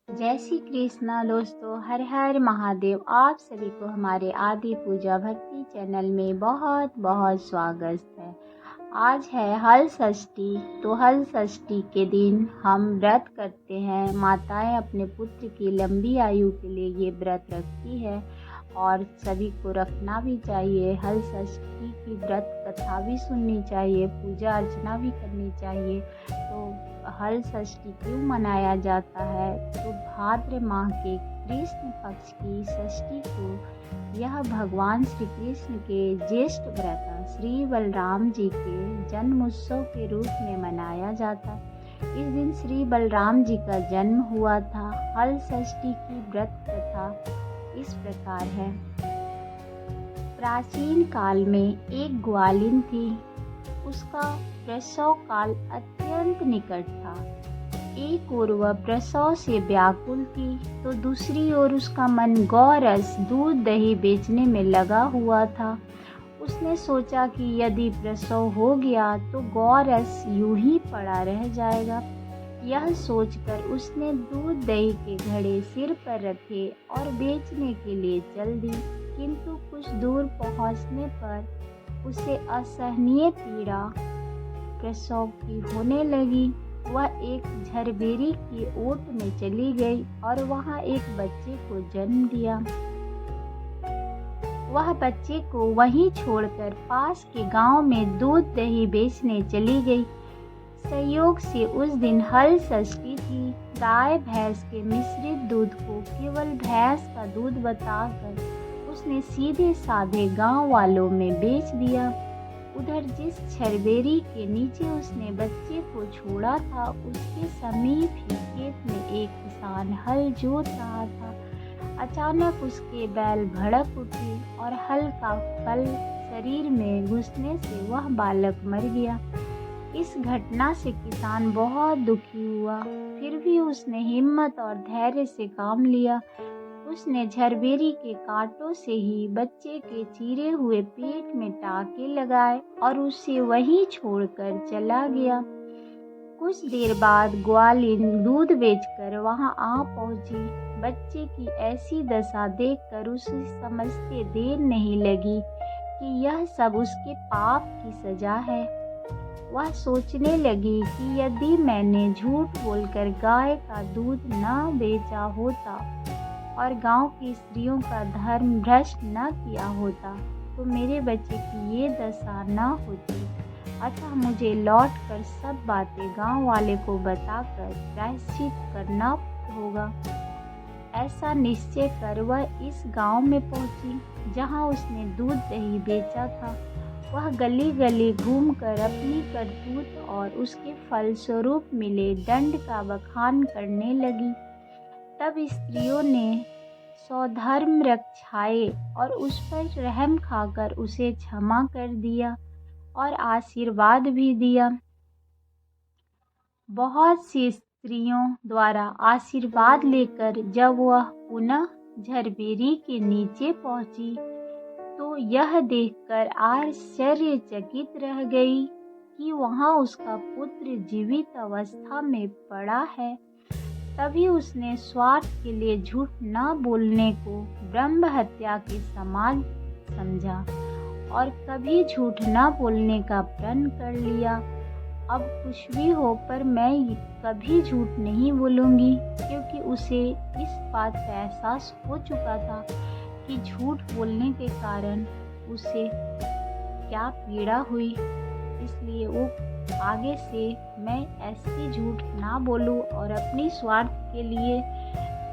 जय श्री कृष्णा दोस्तों, हर हर महादेव। आप सभी को हमारे आदि पूजा भक्ति चैनल में बहुत बहुत स्वागत है। आज है हल षष्ठी। तो हल षष्ठी के दिन हम व्रत करते हैं। माताएं अपने पुत्र की लंबी आयु के लिए ये व्रत रखती है और सभी को रखना भी चाहिए। हल षष्ठी की व्रत कथा भी सुननी चाहिए, पूजा अर्चना भी करनी चाहिए। तो हल षष्ठी क्यों मनाया जाता है? तो भाद्र माह के कृष्ण पक्ष की षष्ठी को यह भगवान श्री कृष्ण के ज्येष्ठ व्रत श्री बलराम जी के जन्मोत्सव के रूप में मनाया जाता है। इस दिन श्री बलराम जी का जन्म हुआ था। हल षष्ठी की व्रत कथा इस प्रकार है। प्राचीन काल में एक ग्वालिन थी। उसका प्रसव काल अत्यंत निकट था। एक ओर वह प्रसव से व्याकुल थी तो दूसरी ओर उसका मन गौरस दूध दही बेचने में लगा हुआ था। उसने सोचा कि यदि प्रसव हो गया तो गौरस यूं ही पड़ा रह जाएगा। यह सोचकर उसने दूध दही के घड़े सिर पर रखे और बेचने के लिए चल दी। किंतु कुछ दूर पहुंचने पर उसे असहनीय पीड़ा प्रसव की होने लगी। वह एक झरबेरी की ओट में चली गई और वहां एक बच्चे को जन्म दिया। वह बच्चे को वहीं छोड़कर पास के गांव में दूध दही बेचने चली गई। संयोग से उस दिन हल षष्ठी थी। गाय भैंस के मिश्रित दूध को केवल भैंस का दूध बताकर उसने सीधे साधे गांव वालों में बेच दिया। उधर जिस छरबेरी के नीचे उसने बच्चे को छोड़ा था उसके समीप ही खेत में एक किसान हल जोत रहा था। अचानक उसके बैल भड़क उठे और हल का फल शरीर में घुसने से वह बालक मर गया। इस घटना से किसान बहुत दुखी हुआ, फिर भी उसने हिम्मत और धैर्य से काम लिया। उसने झरबेरी के कांटों से ही बच्चे के चीरे हुए पेट में टाके लगाए और उसे वहीं छोड़कर चला गया। कुछ देर बाद ग्वालिन दूध बेचकर वहां आ पहुंची। बच्चे की ऐसी दशा देखकर उसे समझते देर नहीं लगी कि यह सब उसके पाप की सजा है। वह सोचने लगी कि यदि मैंने झूठ बोलकर गाय का दूध न बेचा होता और गांव की स्त्रियों का धर्म भ्रष्ट न किया होता तो मेरे बच्चे की ये दशा न होती। अतः मुझे लौटकर सब बातें गांव वाले को बताकर प्रायश्चित करना होगा। ऐसा निश्चय कर वह इस गांव में पहुंची जहां उसने दूध दही बेचा था। वह गली गली घूमकर अपनी करतूत और उसके फलस्वरूप मिले दंड का बखान करने लगी। तब स्त्रियों ने स्वधर्म रक्षाए और उस पर रहम खाकर उसे क्षमा कर दिया और आशीर्वाद भी दिया। बहुत सी स्त्रियों द्वारा आशीर्वाद लेकर जब वह पुनः झरबेरी के नीचे पहुंची तो यह देखकर आश्चर्यचकित रह गई कि वहां उसका पुत्र जीवित अवस्था में पड़ा है। तभी उसने स्वार्थ के लिए झूठ न बोलने को ब्रह्म हत्या के समान समझा और कभी झूठ न बोलने का प्रण कर लिया। अब कुछ भी हो पर मैं कभी झूठ नहीं बोलूंगी, क्योंकि उसे इस बात का एहसास हो चुका था कि झूठ बोलने के कारण उसे क्या पीड़ा हुई। इसलिए वो आगे से मैं ऐसी झूठ ना बोलूं और अपनी स्वार्थ के लिए।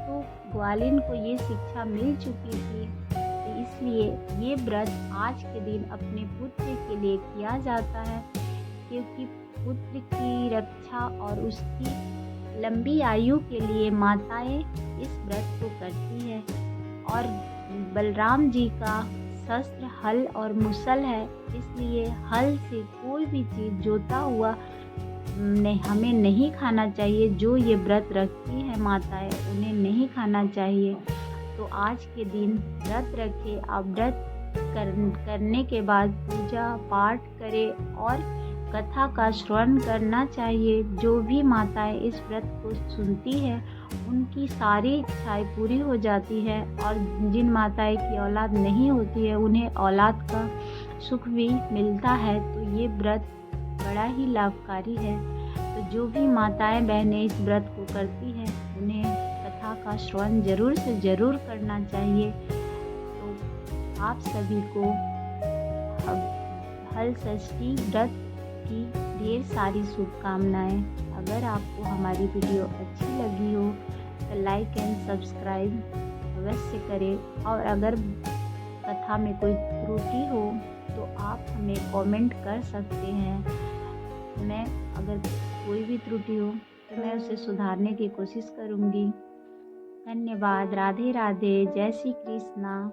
तो ग्वालिन को ये शिक्षा मिल चुकी थी, तो इसलिए ये व्रत आज के दिन अपने पुत्र के लिए किया जाता है, क्योंकि पुत्र की रक्षा और उसकी लंबी आयु के लिए माताएं इस व्रत को करती है। और बलराम जी का शस्त्र हल और मुसल है, इसलिए हल से कोई भी चीज़ जोता हुआ हमें नहीं खाना चाहिए। जो ये व्रत रखती है माताएं उन्हें नहीं खाना चाहिए। तो आज के दिन व्रत रखें। आप व्रत करने के बाद पूजा पाठ करें और कथा का श्रवण करना चाहिए। जो भी माताएं इस व्रत को सुनती है उनकी सारी इच्छाएं पूरी हो जाती है, और जिन माताएं की औलाद नहीं होती है उन्हें औलाद का सुख भी मिलता है। तो ये व्रत बड़ा ही लाभकारी है। तो जो भी माताएं बहनें इस व्रत को करती हैं उन्हें कथा का श्रवण ज़रूर से ज़रूर करना चाहिए। तो आप सभी को हल षष्ठी व्रत की ढेर सारी शुभकामनाएं। अगर आपको हमारी वीडियो अच्छी लगी हो तो लाइक एंड सब्सक्राइब अवश्य करें, और अगर कथा में कोई त्रुटि हो तो आप हमें कमेंट कर सकते हैं। मैं अगर कोई भी त्रुटि हो तो मैं उसे सुधारने की कोशिश करूँगी। धन्यवाद। राधे राधे। जय श्री कृष्णा।